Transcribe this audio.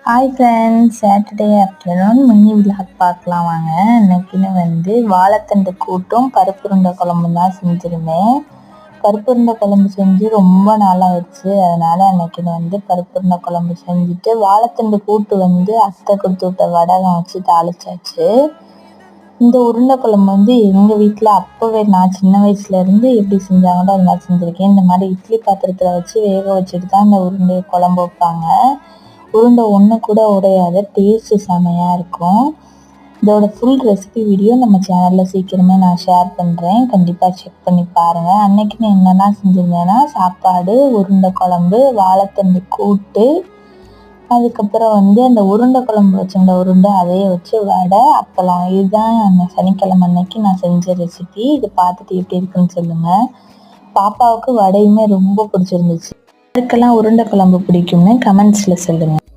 Hi friends, Saturday afternoon mini vlog பார்க்கலாம் வாங்க. இன்னைக்குன்னு வாழைத்தண்டு கூட்டும் பருப்புருண்டை குழம்பும் தான் செஞ்சுருந்தேன். பருப்புருண்டை குழம்பு செஞ்சு ரொம்ப நாளாகிடுச்சு. அதனால் அன்னைக்குன்னு பருப்புருண்டை குழம்பு செஞ்சுட்டு வாழைத்தண்டு கூட்டு அத்தை கொடுத்து விட்ட வடகம் வச்சு தாளிச்சாச்சு. இந்த உருண்டை குழம்பு எங்கள் வீட்டில் அப்போவே நான் சின்ன வயசுலேருந்து எப்படி செஞ்சாங்களோ அது மாதிரி செஞ்சுருக்கேன். இந்த மாதிரி இட்லி பாத்திரத்தில் வச்சு வேக வச்சுட்டு தான் இந்த உருண்டை குழம்பு வைப்பாங்க. உருண்டை ஒன்று கூட உடையாத டேஸ்ட்டு செமையாக இருக்கும். இதோட ஃபுல் ரெசிபி வீடியோ நம்ம சேனலில் சீக்கிரமே நான் ஷேர் பண்ணுறேன், கண்டிப்பாக செக் பண்ணி பாருங்கள். அன்றைக்கின்னு என்னெல்லாம் செஞ்சுருந்தேன்னா சாப்பாடு, உருண்டை குழம்பு, வாழைத்தண்டு கூட்டு, அதுக்கப்புறம் அந்த உருண்டை குழம்பு வச்சுருந்த உருண்டை அதையே வச்சு வடை, அப்பளம். இதுதான் அந்த சனிக்கிழமை அன்னைக்கு நான் செஞ்ச ரெசிபி. இது பார்த்துட்டு எப்படி இருக்குன்னு சொல்லுங்கள். பாப்பாவுக்கு வடையுமே ரொம்ப பிடிச்சிருந்துச்சு. யாருக்கெல்லாம் உருண்டை குழம்பு பிடிக்கும்னு கமெண்ட்ஸில் சொல்லுங்கள்.